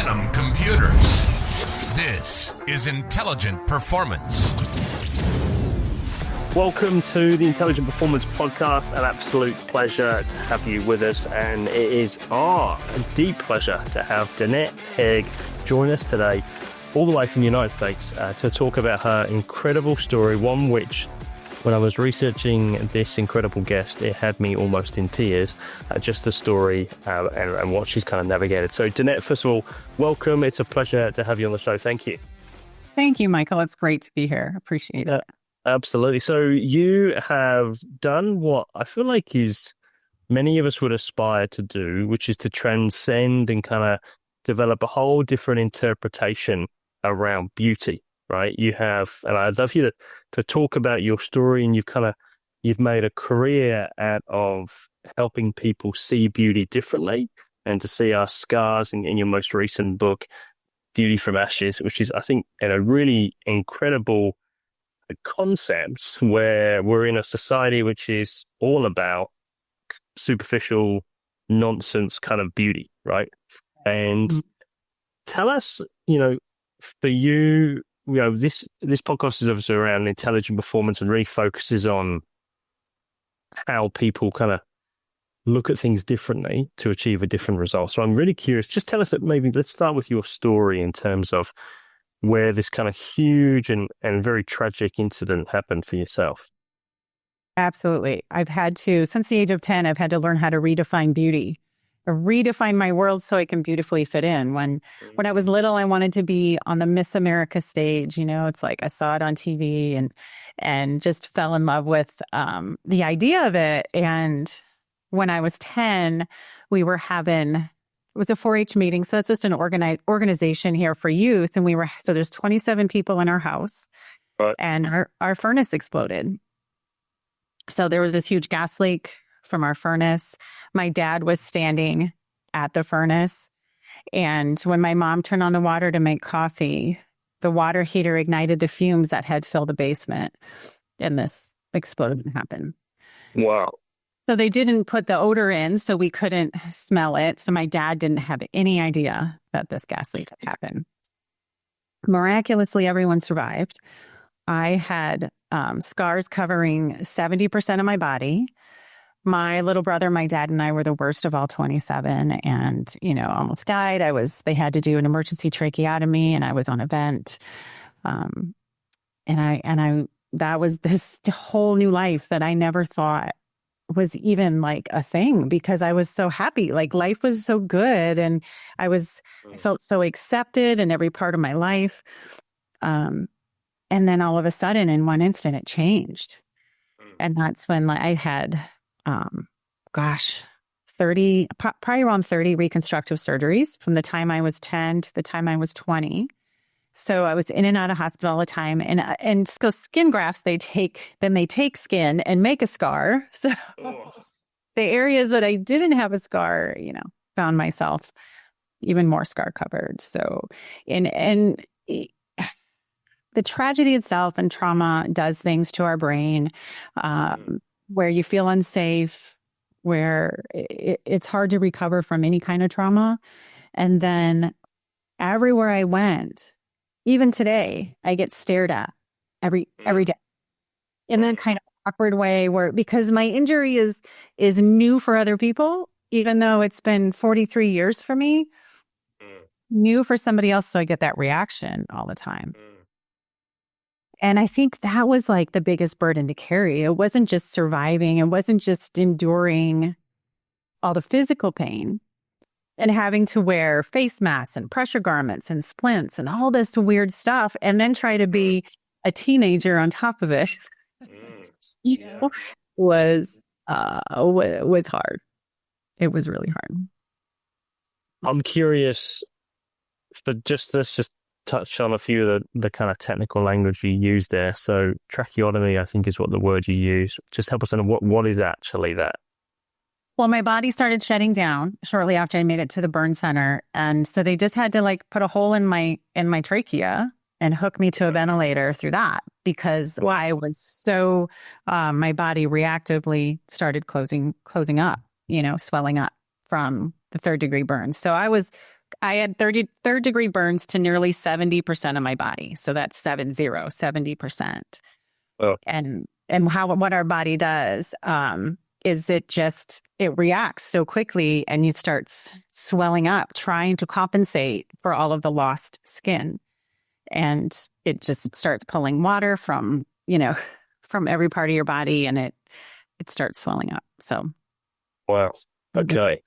quantum computers. This is Intelligent Performance. Welcome to the Intelligent Performance Podcast. An absolute pleasure to have you with us, and it is a deep pleasure to have Danette Haag join us today, all the way from the United States, to talk about her incredible story, one which, when I was researching this incredible guest, it had me almost in tears, just the story and what she's kind of navigated. So Danette, first of all, welcome. It's a pleasure to have you on the show. Thank you. Thank you, Michael. It's great to be here. Appreciate it. Absolutely. So you have done what I feel like is many of us would aspire to do, which is to transcend and kind of develop a whole different interpretation around beauty. Right, you have, and I'd love you to talk about your story, and you've made a career out of helping people see beauty differently and to see our scars in your most recent book, Beauty from Ashes, which is, I think, a really incredible concept where we're in a society which is all about superficial nonsense kind of beauty, right? And tell us, for you, this podcast is obviously around intelligent performance and really focuses on how people kind of look at things differently to achieve a different result. So I'm really curious, just tell us that maybe let's start with your story in terms of where this kind of huge and very tragic incident happened for yourself. Absolutely. I've had to, since the age of 10, I've had to learn how to redefine beauty. Redefine my world so I can beautifully fit in. When I was little, I wanted to be on the Miss America stage. It's like I saw it on TV and just fell in love with the idea of it. And when I was 10, we were having, it was a 4-H meeting. So it's just an organization here for youth. And so there's 27 people in our house, right. And our furnace exploded. So there was this huge gas leak from our furnace. My dad was standing at the furnace, and when my mom turned on the water to make coffee, the water heater ignited the fumes that had filled the basement, and this explosion happened. Wow. So they didn't put the odor in, so we couldn't smell it. So my dad didn't have any idea that this gas leak had happened. Miraculously, everyone survived. I had scars covering 70% of my body. My little brother, my dad, and I were the worst of all 27, and, almost died. They had to do an emergency tracheotomy, and I was on a vent. That was this whole new life that I never thought was even like a thing, because I was so happy. Like, life was so good, and I felt so accepted in every part of my life. And then all of a sudden, in one instant, it changed. And that's when I had probably around 30 reconstructive surgeries from the time I was 10 to the time I was 20. So I was in and out of hospital all the time. And so skin grafts, they take skin and make a scar. So the areas that I didn't have a scar, found myself even more scar covered. So, and the tragedy itself and trauma does things to our brain, where you feel unsafe, where it's hard to recover from any kind of trauma. And then everywhere I went, even today, I get stared at every day in that kind of awkward way, because my injury is new for other people, even though it's been 43 years for me, new for somebody else. So I get that reaction all the time. And I think that was like the biggest burden to carry. It wasn't just surviving. It wasn't just enduring all the physical pain and having to wear face masks and pressure garments and splints and all this weird stuff, and then try to be a teenager on top of it. Was hard. It was really hard. I'm curious, let's just touch on a few of the kind of technical language you use there. So tracheotomy, I think, is what the word you use. Just help us understand what is actually that. Well, my body started shutting down shortly after I made it to the burn center. And so they just had to put a hole in my trachea and hook me to a ventilator through that, because I was so, my body reactively started closing up, swelling up from the 3rd-degree burn. So I was I had third degree burns to nearly 70% of my body. So that's 70%. Oh. And what our body does is it reacts so quickly, and it starts swelling up, trying to compensate for all of the lost skin. And it just starts pulling water from every part of your body, and it starts swelling up. So. Wow. Okay.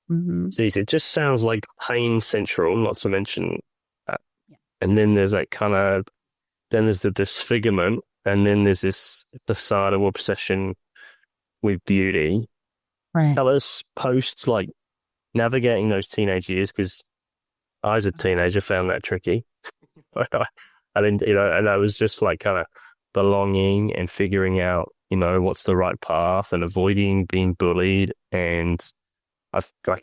Mm-hmm. See, it just sounds like pain central, not to mention that. Yeah. And then there's then there's the disfigurement, and then there's this societal obsession with beauty. Right. Tell us post like navigating those teenage years, because I as a teenager found that tricky. I didn't, and I was just like kind of belonging and figuring out, what's the right path and avoiding being bullied. And I feel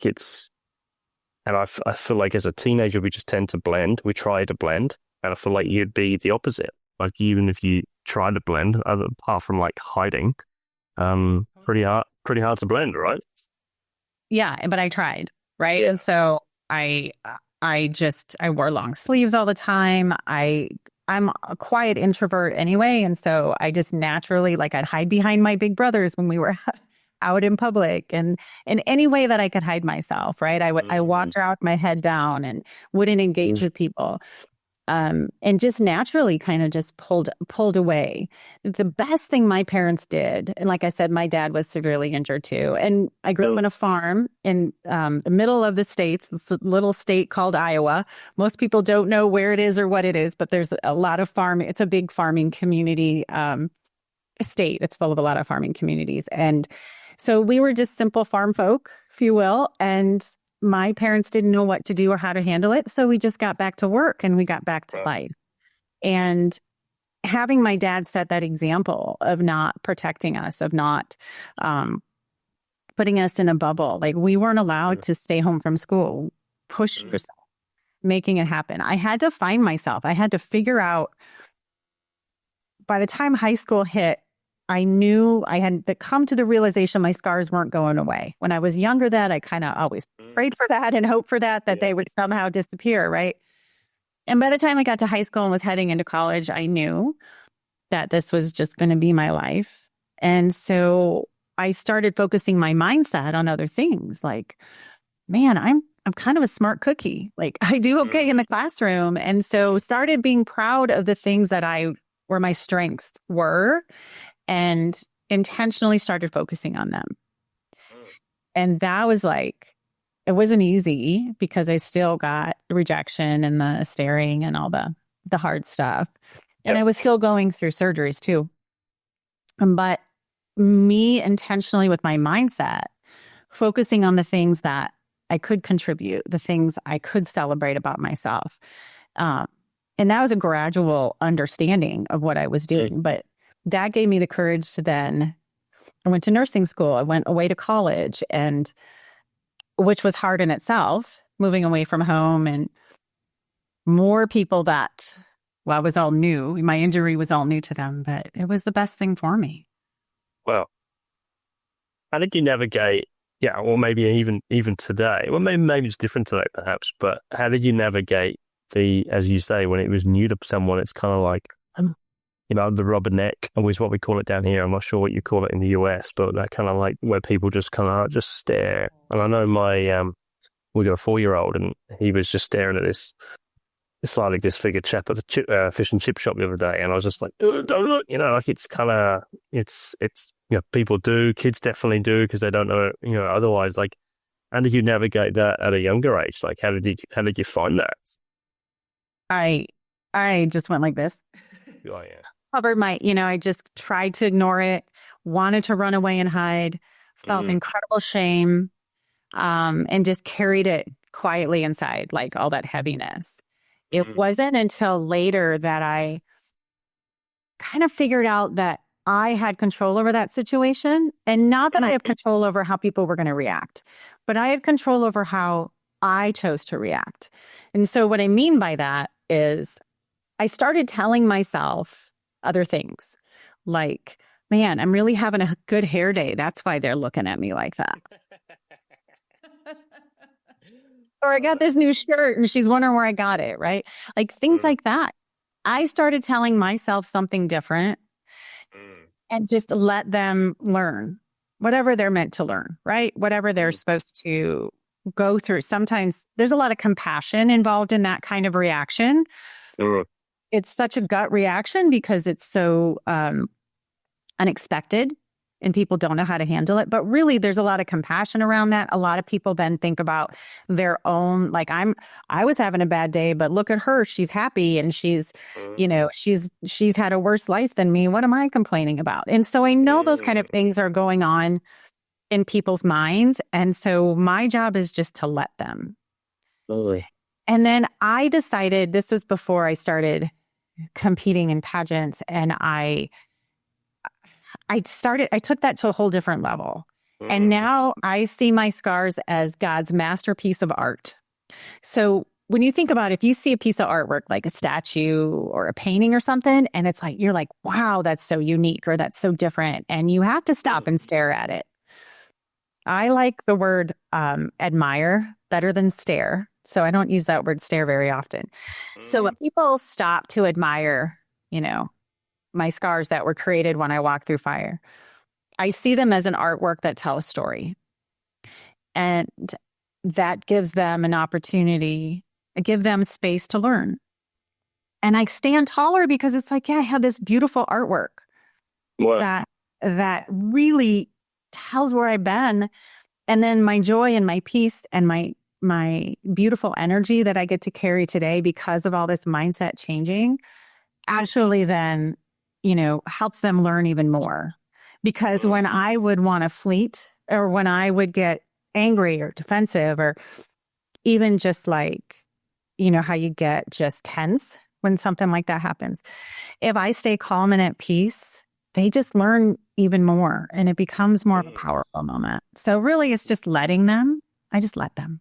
like as a teenager, we just tend to blend. We try to blend. And I feel like you'd be the opposite. Like even if you try to blend, apart from like hiding, pretty hard to blend, right? Yeah, but I tried, right? Yeah. And so I wore long sleeves all the time. I'm a quiet introvert anyway, and so I just naturally, like, I'd hide behind my big brothers when we were out in public, and in any way that I could hide myself, right? I walked around with my head down and wouldn't engage with people. And just naturally kind of just pulled away. The best thing my parents did, and like I said, my dad was severely injured too. And I grew up on a farm in the middle of the States, this little state called Iowa. Most people don't know where it is or what it is, but there's a lot of farming. It's a big farming community state. It's full of a lot of farming communities. And so we were just simple farm folk, if you will. And my parents didn't know what to do or how to handle it. So we just got back to work and we got back to life. And having my dad set that example of not protecting us, of not putting us in a bubble. Like, we weren't allowed to stay home from school. Push yourself, making it happen. I had to find myself. I had to figure out, by the time high school hit, I knew I had to come to the realization my scars weren't going away. When I was younger, I kind of always prayed for that and hoped for that they would somehow disappear, right? And by the time I got to high school and was heading into college, I knew that this was just going to be my life. And so I started focusing my mindset on other things. Like, man, I'm kind of a smart cookie. Like, I do okay in the classroom. And so started being proud of the things where my strengths were, and intentionally started focusing on them. And that was like, it wasn't easy because I still got rejection and the staring and all the hard stuff. And I was still going through surgeries too. But me intentionally, with my mindset, focusing on the things that I could contribute, the things I could celebrate about myself. And that was a gradual understanding of what I was doing. But that gave me the courage to then, I went to nursing school. I went away to college, and which was hard in itself, moving away from home, and more people it was all new. My injury was all new to them, but it was the best thing for me. Well, how did you navigate? Yeah, or maybe even today. Well, maybe it's different today, perhaps. But how did you navigate as you say, when it was new to someone? It's kind of like, the rubber neck, is what we call it down here. I'm not sure what you call it in the US, but that kind of like where people just kind of just stare. And I know we got a 4-year-old, and he was just staring at this slightly disfigured chap at the fish and chip shop the other day, and I was just like, don't look, like it's kind of it's people do, kids definitely do, because they don't know, otherwise. Like, how did you navigate that at a younger age? Like, how did you find that? I just went like this. Oh yeah. Covered I just tried to ignore it, wanted to run away and hide, felt incredible shame, and just carried it quietly inside, like all that heaviness. It wasn't until later that I kind of figured out that I had control over that situation, and not that I have control over how people were going to react, but I had control over how I chose to react. And so what I mean by that is I started telling myself other things like, man, I'm really having a good hair day. That's why they're looking at me like that. Or I got this new shirt and she's wondering where I got it, right? Like things like that. I started telling myself something different and just let them learn whatever they're meant to learn, right? Whatever they're supposed to go through. Sometimes there's a lot of compassion involved in that kind of reaction. It's such a gut reaction because it's so unexpected and people don't know how to handle it. But really, there's a lot of compassion around that. A lot of people then think about their own, like I was having a bad day, but look at her. She's happy and she's had a worse life than me. What am I complaining about? And so I know those kind of things are going on in people's minds. And so my job is just to let them. Totally. And then I decided, this was before I started competing in pageants, and I took that to a whole different level. And now I see my scars as God's masterpiece of art. So when you think about, if you see a piece of artwork, like a statue or a painting or something, and it's like, you're like, wow, that's so unique, or that's so different. And you have to stop and stare at it. I like the word admire better than stare. So I don't use that word stare very often. So when people stop to admire, my scars that were created when I walked through fire, I see them as an artwork that tell a story. And that gives them an opportunity, give them space to learn. And I stand taller because it's like, yeah, I have this beautiful artwork that really tells where I've been. And then my joy and my peace and my beautiful energy that I get to carry today because of all this mindset changing actually then, helps them learn even more. Because when I would want to fleet, or when I would get angry or defensive, or even just like, how you get just tense when something like that happens, if I stay calm and at peace, they just learn even more, and it becomes more of a powerful moment. So really, it's just letting them. I just let them.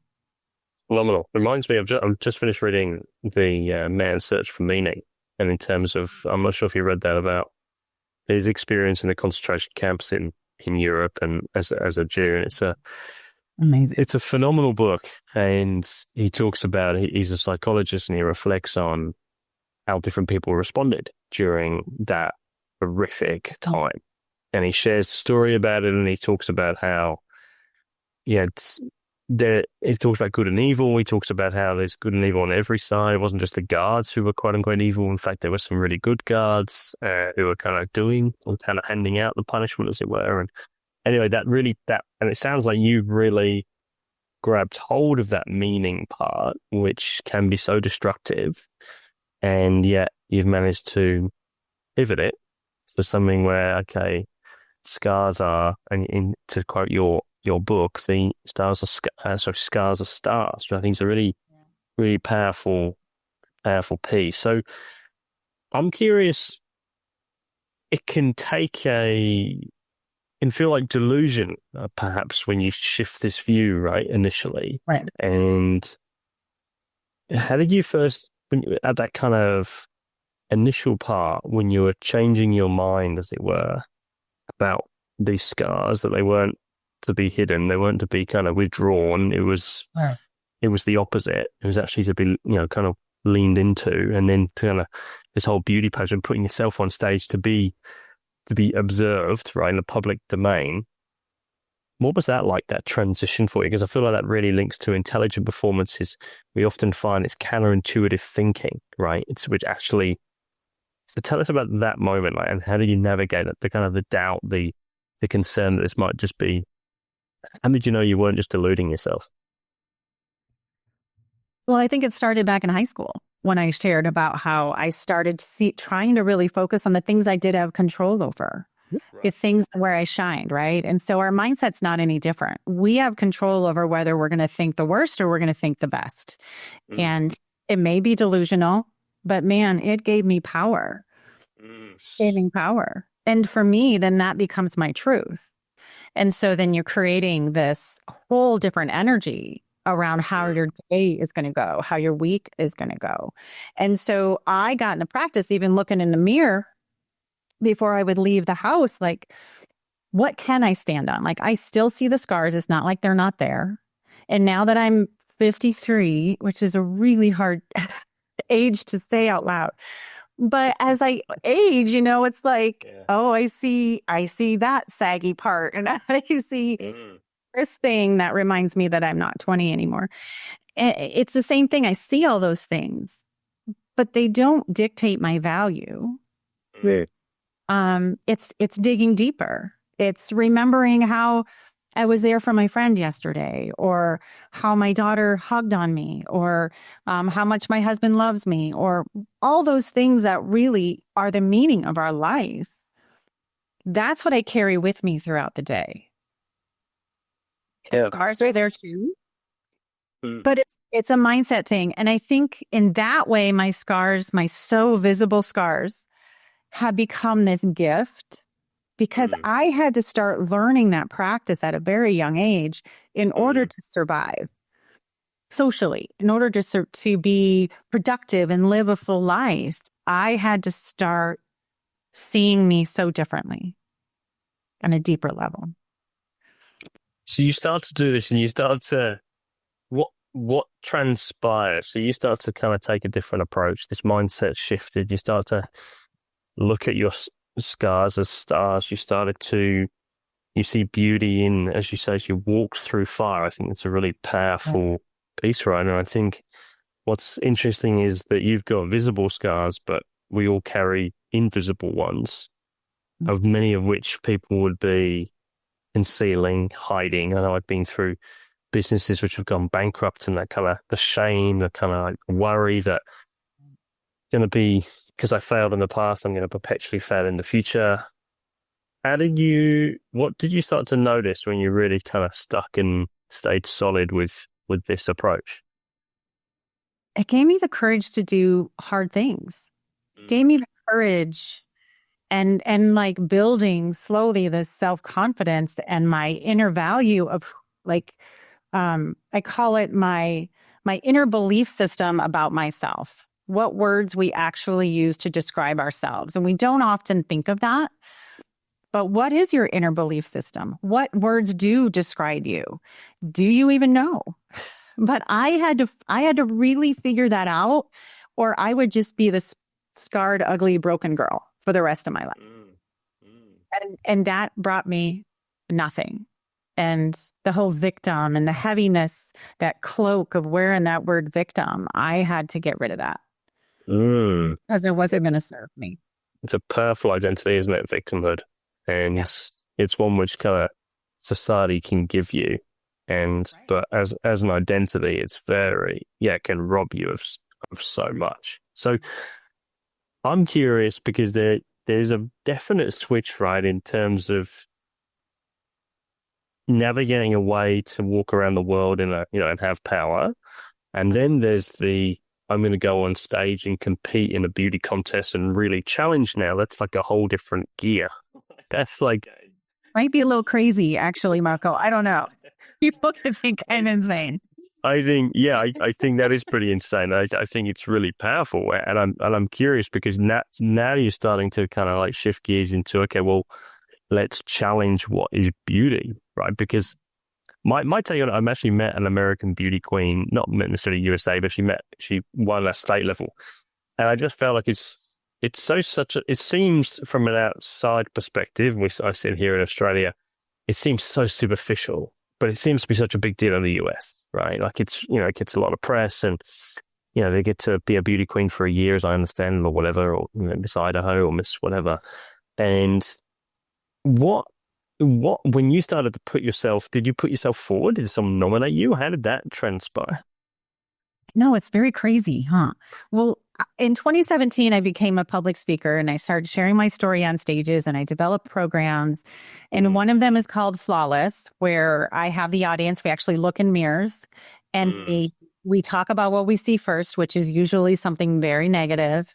Phenomenal. Reminds me of, I've just finished reading the Man's Search for Meaning. And in terms of, I'm not sure if you read that, about his experience in the concentration camps in Europe and as a Jew. And it's amazing. It's a phenomenal book. And he talks about, he's a psychologist, and he reflects on how different people responded during that horrific time. And he shares the story about it, and he talks about how, he talks about good and evil. He talks about how there's good and evil on every side. It wasn't just the guards who were quote unquote evil. In fact, there were some really good guards who were kind of handing out the punishment, as it were. And anyway, and it sounds like you really grabbed hold of that meaning part, which can be so destructive, and yet you've managed to pivot it to something where, okay, scars are, and to quote your book, the scars are stars, which I think is a really, really powerful piece. So I'm curious, it can feel like delusion, perhaps, when you shift this view, right, initially. Right. And how did you first, at that kind of initial part, when you were changing your mind, as it were, about these scars, that they weren't to be hidden, they weren't to be kind of withdrawn, it was the opposite. It was actually to be, kind of leaned into, and then to kind of this whole beauty pageant, putting yourself on stage to be observed, right, in the public domain. What was that like, that transition for you? Because I feel like that really links to intelligent performances. We often find it's counterintuitive thinking, right? So tell us about that moment, like, and how did you navigate it? The kind of the doubt, the concern that this might just be. How did you know you weren't just deluding yourself? Well, I think it started back in high school when I shared about how I started trying to really focus on the things I did have control over, the things where I shined, right? And so our mindset's not any different. We have control over whether we're going to think the worst or we're going to think the best. And it may be delusional, but man, it gave me power. Gave power. And for me, then that becomes my truth. And so then you're creating this whole different energy around how your day is going to go, how your week is going to go. And so I got in the practice, even looking in the mirror before I would leave the house, like, what can I stand on? Like, I still see the scars. It's not like they're not there. And now that I'm 53, which is a really hard age to say out loud. But as I age, it's like, oh, I see that saggy part. And I see this thing that reminds me that I'm not 20 anymore. It's the same thing. I see all those things, but they don't dictate my value. It's digging deeper. It's remembering how I was there for my friend yesterday, or how my daughter hugged on me, or how much my husband loves me, or all those things that really are the meaning of our life. That's what I carry with me throughout the day. The scars are there too, but it's a mindset thing. And I think in that way, my scars, my so visible scars, have become this gift. Because I had to start learning that practice at a very young age in order to survive socially, in order to be productive and live a full life. I had to start seeing me so differently on a deeper level. So you start to do this, and you start to what transpires? So you start to kind of take a different approach. This mindset shifted. You start to look at your scars as stars. You see beauty in, as you say, as you walked through fire. I think it's a really powerful piece, right? And I think what's interesting is that you've got visible scars, but we all carry invisible ones, of many of which people would be concealing, hiding. I know I've been through businesses which have gone bankrupt, and that kind of the shame, the kind of like worry that going to be, because I failed in the past, I'm going to perpetually fail in the future. What did you start to notice when you really kind of stuck and stayed solid with this approach? It gave me the courage to do hard things. It gave me the courage and like building slowly this self-confidence and my inner value of I call it my inner belief system about myself. What words we actually use to describe ourselves. And we don't often think of that. But what is your inner belief system? What words do describe you? Do you even know? But I had to really figure that out, or I would just be this scarred, ugly, broken girl for the rest of my life. And that brought me nothing. And the whole victim and the heaviness, that cloak of wearing that word victim, I had to get rid of that. Because it wasn't going to serve me. It's a powerful identity, isn't it? Victimhood. And it's one which kind of society can give you. But as an identity, it's it can rob you of so much. So I'm curious, because there's a definite switch, right, in terms of navigating a way to walk around the world and have power. And then there's I'm going to go on stage and compete in a beauty contest and really challenge now. That's like a whole different gear. That's like... Might be a little crazy, actually, Marco. I don't know. People could think I'm insane. I think that is pretty insane. I think it's really powerful. And I'm curious, because now you're starting to kind of like shift gears into, okay, well, let's challenge what is beauty, right? Because my take on it, I've actually met an American beauty queen, not necessarily USA, but she won at state level. And I just felt like it seems from an outside perspective, I sit here in Australia, it seems so superficial, but it seems to be such a big deal in the US, right? Like it gets a lot of press, and, they get to be a beauty queen for a year, as I understand, or whatever, or Miss Idaho or Miss whatever. And when you started to did you put yourself forward? Did someone nominate you? How did that transpire? No, it's very crazy, huh? Well, in 2017, I became a public speaker, and I started sharing my story on stages, and I developed programs. And one of them is called Flawless, where I have the audience. We actually look in mirrors, and we talk about what we see first, which is usually something very negative.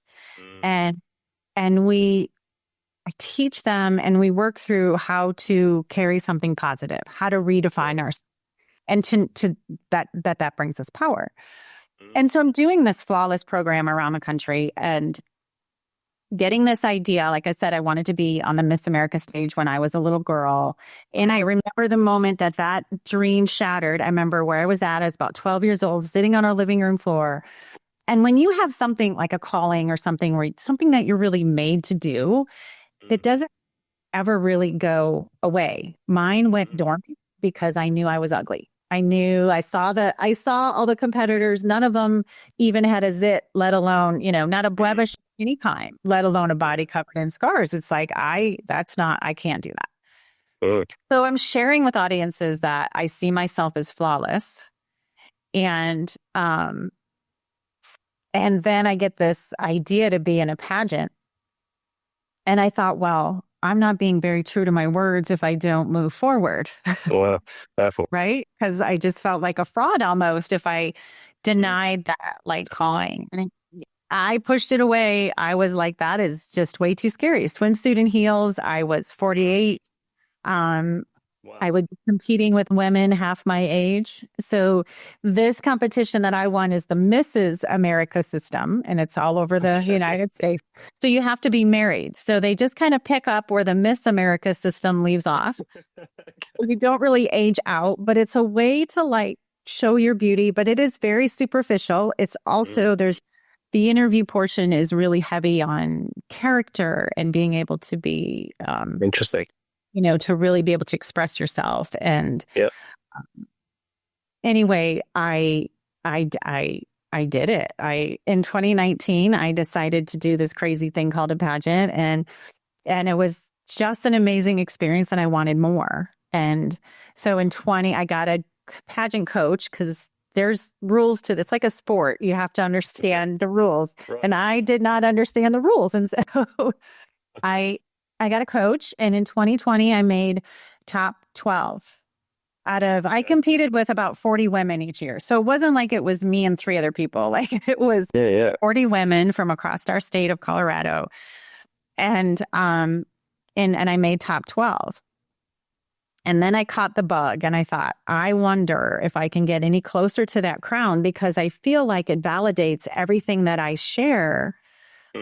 And I teach them, and we work through how to carry something positive, how to redefine ourselves, and to that brings us power. And so I'm doing this Flawless program around the country, and getting this idea. Like I said, I wanted to be on the Miss America stage when I was a little girl. And I remember the moment that dream shattered. I remember where I was at. I was about 12 years old, sitting on our living room floor. And when you have something like a calling or something that you're really made to do, it doesn't ever really go away. Mine went dormant because I knew I was ugly. I saw all the competitors. None of them even had a zit, let alone, not a blemish of any kind, let alone a body covered in scars. It's like, I can't do that. So I'm sharing with audiences that I see myself as flawless. And then I get this idea to be in a pageant. And I thought, well, I'm not being very true to my words if I don't move forward. Wow, powerful. Right? Because I just felt like a fraud almost if I denied that calling. And I pushed it away. I was like, that is just way too scary. Swimsuit and heels. I was 48. Wow. I would be competing with women half my age. So this competition that I won is the Mrs. America system, and it's all over the United States. So you have to be married. So they just kind of pick up where the Miss America system leaves off. You don't really age out, but it's a way to show your beauty, but it is very superficial. It's also, the interview portion is really heavy on character and being able to be interesting. To really be able to express yourself. And anyway, I did it. In 2019, I decided to do this crazy thing called a pageant, and it was just an amazing experience, and I wanted more. And so in 20, I got a pageant coach because there's rules to this, like a sport. You have to understand the rules, and I did not understand the rules, and so I got a coach, and in 2020, I made top 12 I competed with about 40 women each year. So it wasn't like it was me and 3 other people. It was 40 women from across our state of Colorado. And I made top 12. And then I caught the bug and I thought, I wonder if I can get any closer to that crown, because I feel like it validates everything that I share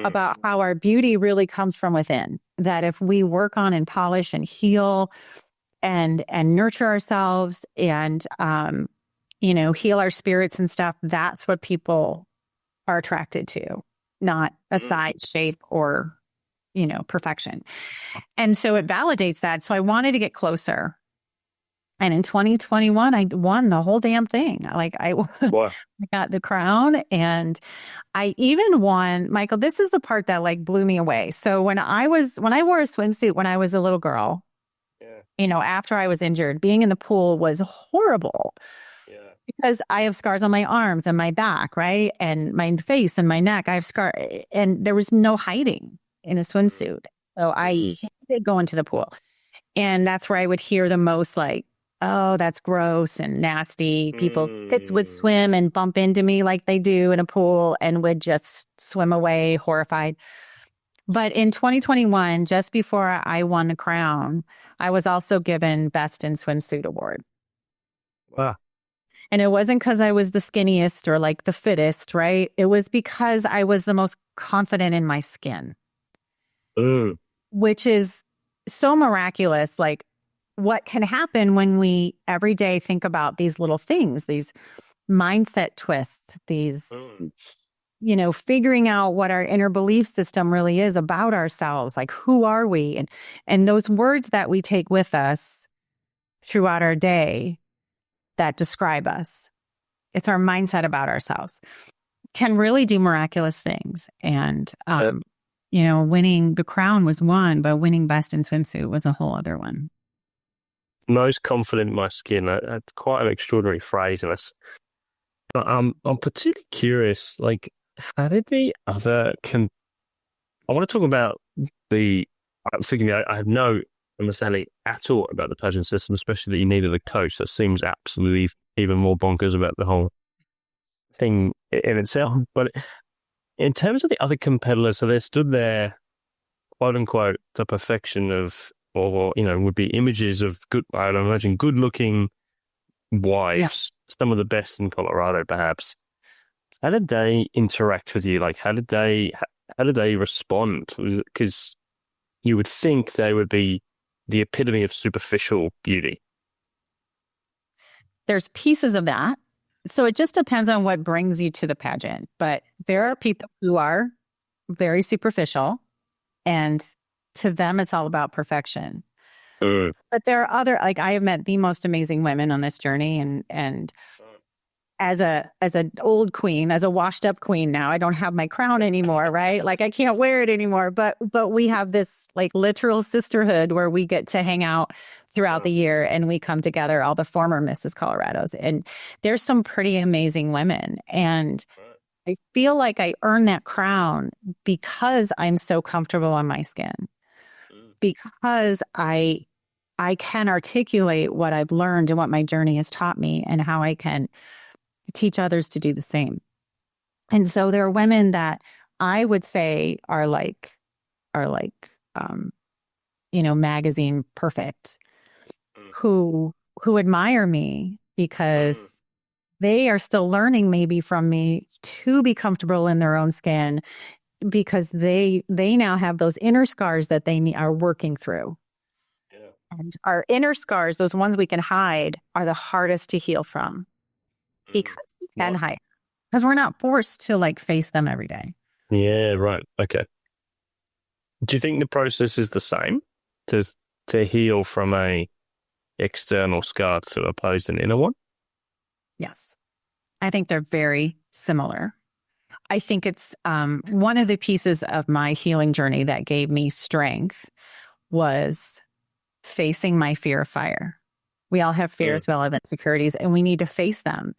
about how our beauty really comes from within. That if we work on and polish and heal and nurture ourselves and, heal our spirits and stuff, that's what people are attracted to, not a size, shape, or, perfection. And so it validates that. So I wanted to get closer. And in 2021, I won the whole damn thing. Wow. I got the crown, and I even won, Michael, this is the part that blew me away. So when I wore a swimsuit when I was a little girl, after I was injured, being in the pool was horrible because I have scars on my arms and my back, right? And my face and my neck, I have scars, and there was no hiding in a swimsuit. So I hated going to the pool. And that's where I would hear the most oh, that's gross and nasty. Kids would swim and bump into me like they do in a pool and would just swim away horrified. But in 2021, just before I won the crown, I was also given Best in Swimsuit Award. Wow. And it wasn't because I was the skinniest or the fittest, right? It was because I was the most confident in my skin, which is so miraculous. What can happen when we every day think about these little things, these mindset twists, these, figuring out what our inner belief system really is about ourselves, who are we? And those words that we take with us throughout our day that describe us. It's our mindset about ourselves can really do miraculous things. And, winning the crown was one, but winning Best in Swimsuit was a whole other one. Most confident in my skin. That's quite an extraordinary phrase. But I'm particularly curious, how did the other I want to talk about I have no understanding at all about the pageant system, especially that you needed a coach. That seems absolutely even more bonkers about the whole thing in itself. But in terms of the other competitors, so they stood there, quote unquote, to perfection of, or, would be images of I'd imagine good-looking wives, some of the best in Colorado, perhaps. How did they interact with you? How did they how did they respond? Because you would think they would be the epitome of superficial beauty. There's pieces of that. So it just depends on what brings you to the pageant. But there are people who are very superficial, and to them, it's all about perfection. But there are other, like I have met the most amazing women on this journey, and as an old queen, as a washed up queen now, I don't have my crown anymore, right? Like I can't wear it anymore. But we have this like literal sisterhood where we get to hang out throughout the year, and we come together, all the former Mrs. Colorados, and there's some pretty amazing women, and I feel like I earned that crown because I'm so comfortable on my skin, because I can articulate what I've learned and what my journey has taught me, and how I can teach others to do the same. And so there are women that I would say are like magazine perfect, who admire me because they are still learning maybe from me to be comfortable in their own skin, because they now have those inner scars that they are working through. And our inner scars, those ones we can hide, are the hardest to heal from, because we can hide, because we're not forced to like face them every day. Yeah, right. Okay. Do you think the process is the same to heal from a external scar to oppose an inner one? Yes. I think they're very similar. I think it's one of the pieces of my healing journey that gave me strength was facing my fear of fire. We all have fears, we all have insecurities, and we need to face them.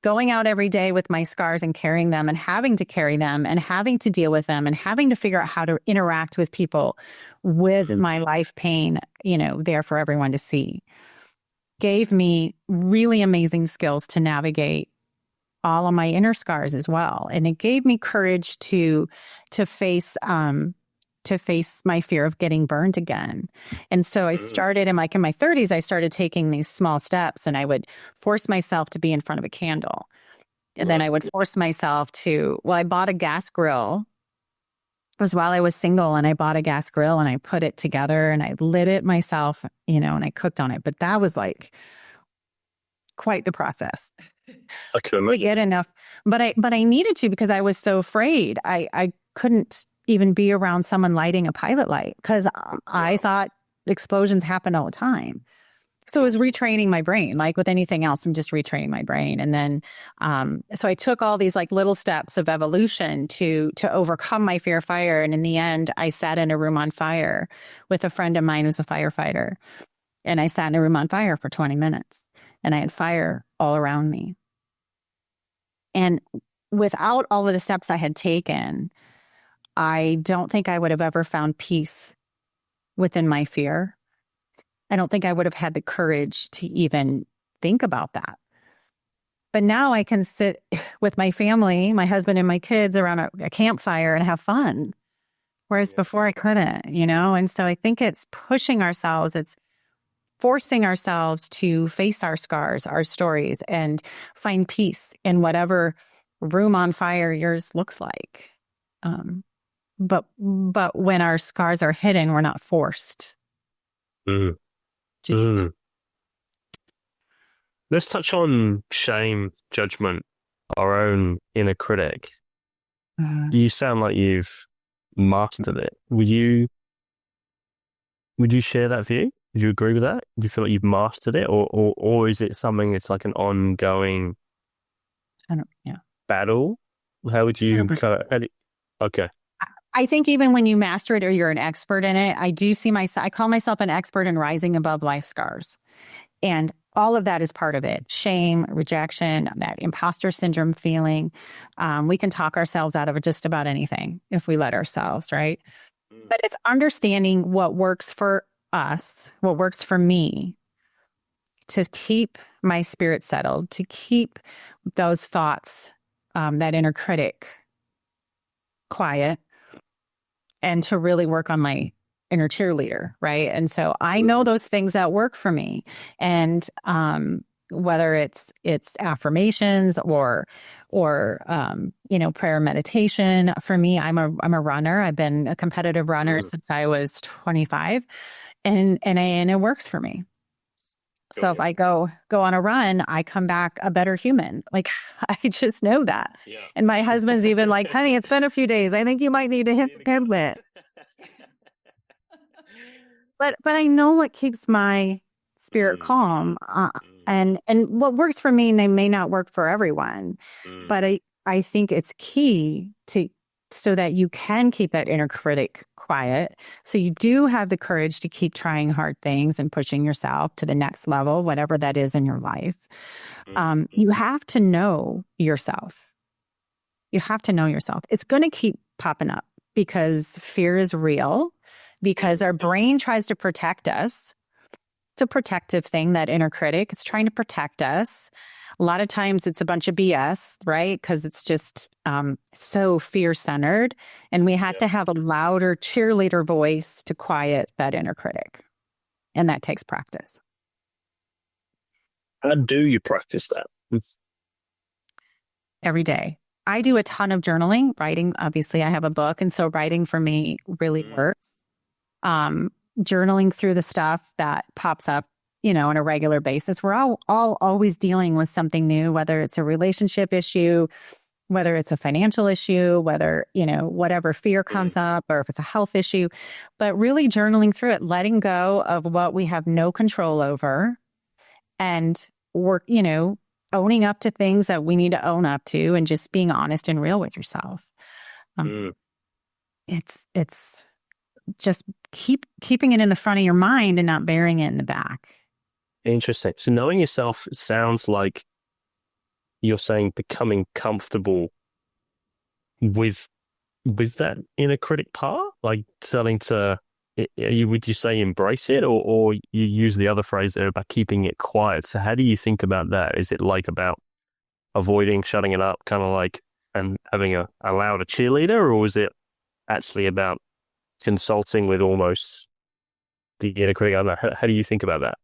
Going out every day with my scars and carrying them, and having to carry them, and having to deal with them, and having to figure out how to interact with people with my life pain, there for everyone to see, gave me really amazing skills to navigate all of my inner scars as well. And it gave me courage to face my fear of getting burned again. And so I started in my 30s, I started taking these small steps, and I would force myself to be in front of a candle. And then I would force myself I bought a gas grill. It was while I was single, and I bought a gas grill, and I put it together, and I lit it myself, and I cooked on it. But that was like quite the process. I couldn't get enough, but I needed to, because I was so afraid. I couldn't even be around someone lighting a pilot light, because I thought explosions happen all the time. So it was retraining my brain, like with anything else. I'm just retraining my brain. And then, so I took all these like little steps of evolution to overcome my fear of fire. And in the end, I sat in a room on fire with a friend of mine who's a firefighter. And I sat in a room on fire for 20 minutes, and I had fire all around me. And without all of the steps I had taken, I don't think I would have ever found peace within my fear. I don't think I would have had the courage to even think about that. But now I can sit with my family, my husband and my kids, around a campfire and have fun. Whereas before I couldn't, And so I think it's pushing ourselves. It's forcing ourselves to face our scars, our stories, and find peace in whatever room on fire yours looks like. But when our scars are hidden, we're not forced. Let's touch on shame, judgment, our own inner critic. You sound like you've mastered it. Would you share that view? Would you agree with that? Do you feel like you've mastered it, or is it something that's like an ongoing battle? How would you okay. I think even when you master it or you're an expert in it, I call myself an expert in rising above life scars. And all of that is part of it. Shame, rejection, that imposter syndrome feeling. We can talk ourselves out of just about anything if we let ourselves, right? But it's understanding what works for us, what works for me, to keep my spirit settled, to keep those thoughts, that inner critic, quiet, and to really work on my inner cheerleader, right? And so I know those things that work for me. And whether it's affirmations or prayer meditation. For me, I'm a runner. I've been a competitive runner since I was 25, and it works for me. So if I go on a run, I come back a better human. Like, I just know that. Yeah. And my husband's even like, honey, it's been a few days. I think you might need to hit the pivot. But I know what keeps my spirit calm. And what works for me may not work for everyone. But I think it's key so that you can keep that inner critic quiet. So you do have the courage to keep trying hard things and pushing yourself to the next level, whatever that is in your life. You have to know yourself. You have to know yourself. It's going to keep popping up because fear is real, because our brain tries to protect us. It's a protective thing, that inner critic. It's trying to protect us. A lot of times it's a bunch of BS, right? Because it's just so fear-centered. And we have to have a louder cheerleader voice to quiet that inner critic. And that takes practice. How do you practice that? Every day. I do a ton of journaling, writing. Obviously, I have a book. And so writing for me really works. Journaling through the stuff that pops up, on a regular basis. We're all always dealing with something new, whether it's a relationship issue, whether it's a financial issue, whether, whatever fear comes up, or if it's a health issue, but really journaling through it, letting go of what we have no control over, and work, owning up to things that we need to own up to, and just being honest and real with yourself. It's just keeping it in the front of your mind and not burying it in the back. Interesting. So knowing yourself sounds like you're saying becoming comfortable with that inner critic part, like starting to, would you say embrace it, or you use the other phrase there about keeping it quiet? So how do you think about that? Is it like about avoiding, shutting it up, kind of like, and having a louder cheerleader, or is it actually about consulting with almost the inner critic? I don't know. How do you think about that?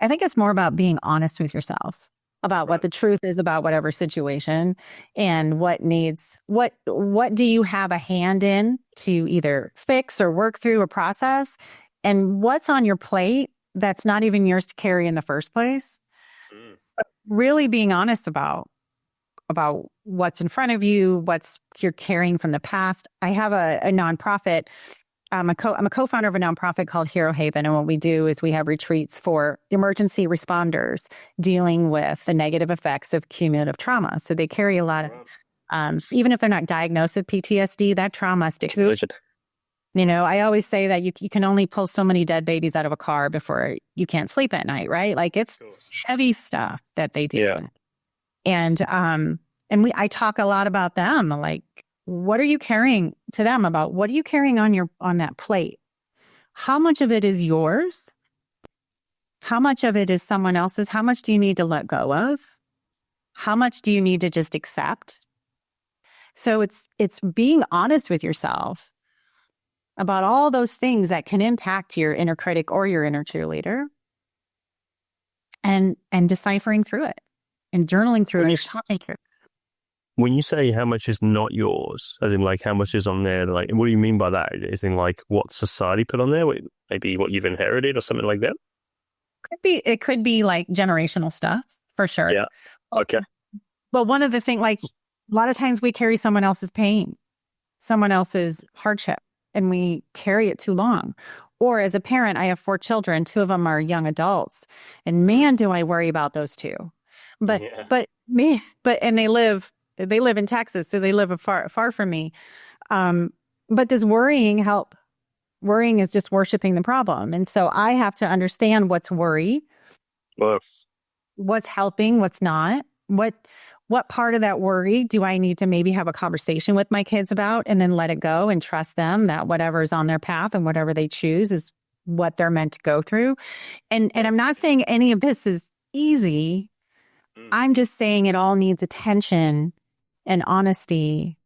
I think it's more about being honest with yourself about what the truth is about whatever situation, and what do you have a hand in to either fix or work through or process, and what's on your plate that's not even yours to carry in the first place. Really being honest about what's in front of you, what's you're carrying from the past. I have a nonprofit. I'm a co-founder of a nonprofit called Hero Haven. And what we do is we have retreats for emergency responders dealing with the negative effects of cumulative trauma. So they carry a lot of, even if they're not diagnosed with PTSD, that trauma sticks. I always say that you can only pull so many dead babies out of a car before you can't sleep at night, right? Like, it's heavy stuff that they do. Yeah. And I talk a lot about them, like, what are you carrying to them about? What are you carrying on that plate? How much of it is yours? How much of it is someone else's? How much do you need to let go of? How much do you need to just accept? So it's being honest with yourself about all those things that can impact your inner critic or your inner cheerleader, and deciphering through it and journaling through it and talking through it. When you say how much is not yours, as in like how much is on there, like what do you mean by that? Is in like what society put on there? Maybe what you've inherited or something like that? It could be like generational stuff for sure. Yeah. Okay. But one of the things, like, a lot of times we carry someone else's pain, someone else's hardship, and we carry it too long. Or as a parent, I have 4 children. 2 of them are young adults, and man, do I worry about those 2. But they live in Texas, so they live far from me. But does worrying help? Worrying is just worshiping the problem. And so I have to understand what's worry, what's helping, what's not, what part of that worry do I need to maybe have a conversation with my kids about, and then let it go and trust them that whatever is on their path and whatever they choose is what they're meant to go through. And I'm not saying any of this is easy. I'm just saying it all needs attention and honesty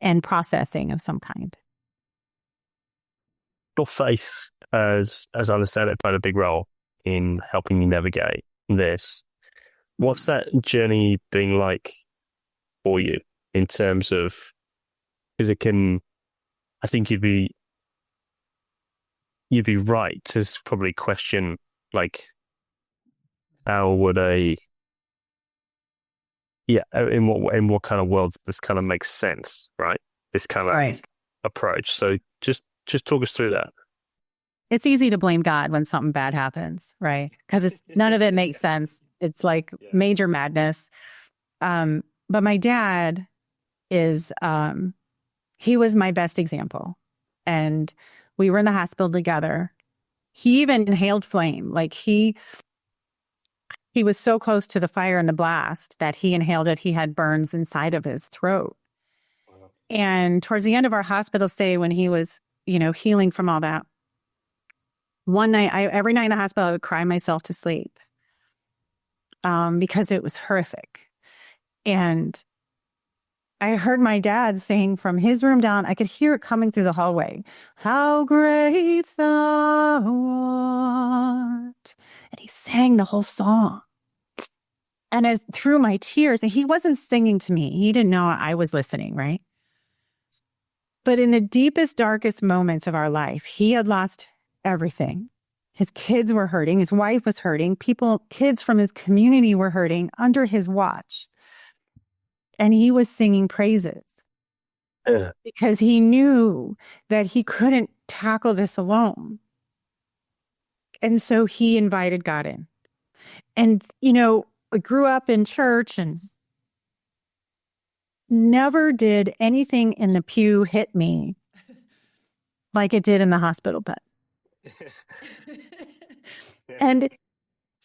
and processing of some kind. Your faith, as I understand it, played a big role in helping you navigate this. what's that journey been like for you in terms of, because I think you'd be right to probably question, like, how would in what kind of world this kind of makes sense, right? This kind of Right. approach. So just talk us through that. It's easy to blame God when something bad happens, right? Because none of it makes sense. It's like major madness. But my dad is, he was my best example. And we were in the hospital together. He even inhaled flame. Like he was so close to the fire and the blast that he inhaled it. He had burns inside of his throat. And towards the end of our hospital stay, when he was, healing from all that, one night, every night in the hospital, I would cry myself to sleep because it was horrific. And I heard my dad saying from his room down, I could hear it coming through the hallway, "How great thou art." And he sang the whole song. And as through my tears, and he wasn't singing to me. He didn't know I was listening, right? But in the deepest, darkest moments of our life, he had lost everything. His kids were hurting. His wife was hurting. Kids from his community were hurting under his watch. And he was singing praises because he knew that he couldn't tackle this alone. And so he invited God in. And, I grew up in church and never did anything in the pew hit me like it did in the hospital bed. And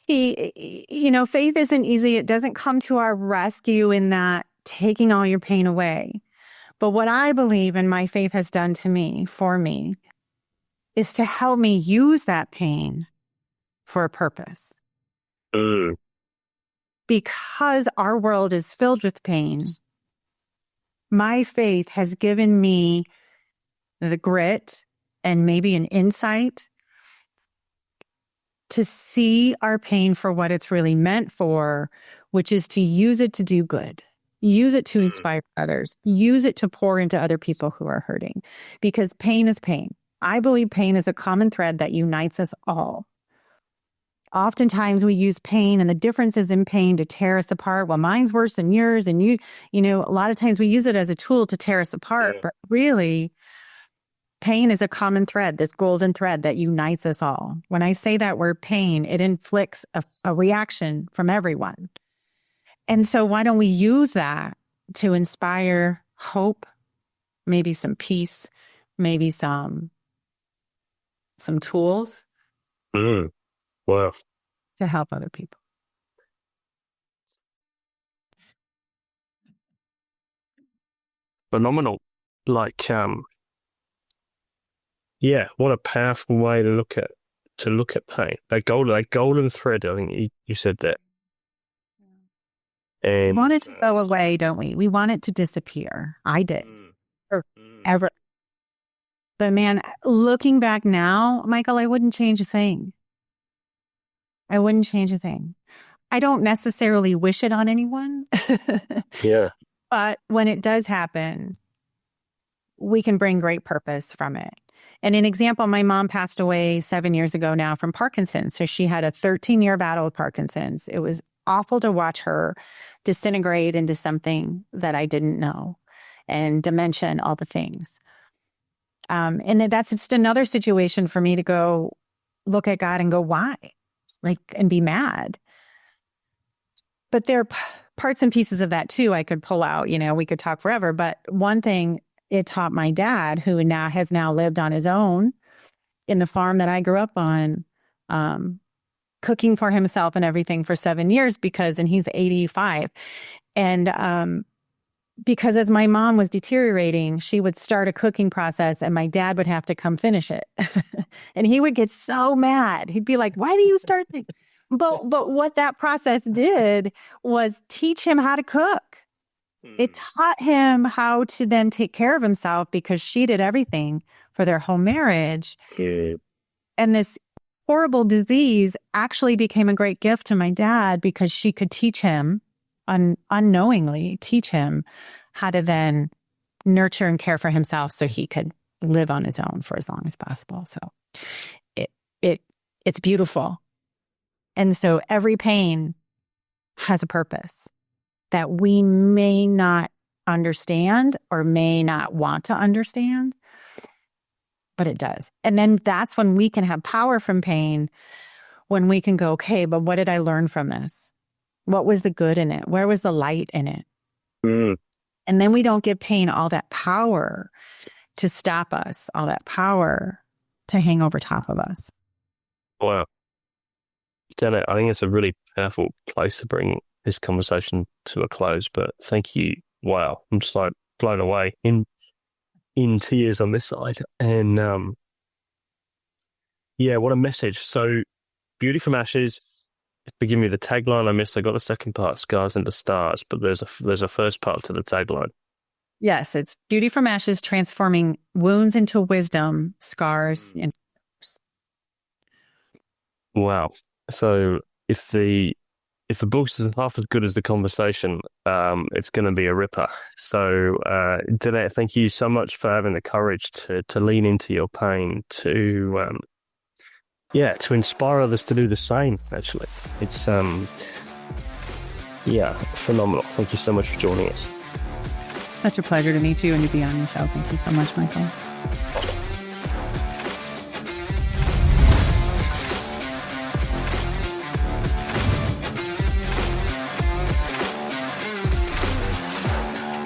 faith isn't easy. It doesn't come to our rescue in that taking all your pain away. But what I believe and my faith has done for me, is to help me use that pain for a purpose. Because our world is filled with pain, my faith has given me the grit and maybe an insight to see our pain for what it's really meant for, which is to use it to do good, use it to inspire others, use it to pour into other people who are hurting, because pain is pain. I believe pain is a common thread that unites us all. Oftentimes we use pain and the differences in pain to tear us apart. Well, mine's worse than yours. And a lot of times we use it as a tool to tear us apart. But really, pain is a common thread, this golden thread that unites us all. When I say that word pain, it inflicts a reaction from everyone. And so why don't we use that to inspire hope, maybe some peace, maybe some tools. Wow. To help other people. Phenomenal. Like, what a powerful way to look at pain. That golden thread, I think you said that. And we want it to go away, don't we? We want it to disappear. I did. Forever. But man, looking back now, Michael, I wouldn't change a thing. I wouldn't change a thing. I don't necessarily wish it on anyone. Yeah. But when it does happen, we can bring great purpose from it. And an example, my mom passed away 7 years ago now from Parkinson's. So she had a 13-year battle with Parkinson's. It was awful to watch her disintegrate into something that I didn't know, and dementia and all the things. And that's just another situation for me to go look at God and go, why? And be mad. But there are parts and pieces of that too I could pull out. We could talk forever. But one thing it taught my dad, who has now lived on his own in the farm that I grew up on, cooking for himself and everything for 7 years and he's 85. And because as my mom was deteriorating, she would start a cooking process and my dad would have to come finish it. And he would get so mad. He'd be like, "Why do you start things?" But what that process did was teach him how to cook. It taught him how to then take care of himself, because she did everything for their whole marriage. Yeah. And this horrible disease actually became a great gift to my dad because she could teach him, unknowingly teach him how to then nurture and care for himself so he could live on his own for as long as possible. So it's beautiful. And so every pain has a purpose that we may not understand or may not want to understand, but it does. And then that's when we can have power from pain, when we can go, okay, but what did I learn from this? What was the good in it? Where was the light in it? Mm. And then we don't give pain all that power to stop us, all that power to hang over top of us. Wow. Danette, I think it's a really powerful place to bring this conversation to a close, but thank you. Wow. I'm just like blown away in tears on this side. And yeah, what a message. So Beauty from Ashes, forgive me, the tagline I missed. I got the second part, Scars into Stars, but there's a first part to the tagline. Yes, it's Beauty from Ashes, transforming wounds into wisdom, scars into flowers. Wow. So if the book's is half as good as the conversation, it's going to be a ripper. So, Danette, thank you so much for having the courage to lean into your pain, to inspire others to do the same. Actually, it's phenomenal. Thank you so much for joining us. Such a pleasure to meet you and to be on your show. Thank you so much, Michael.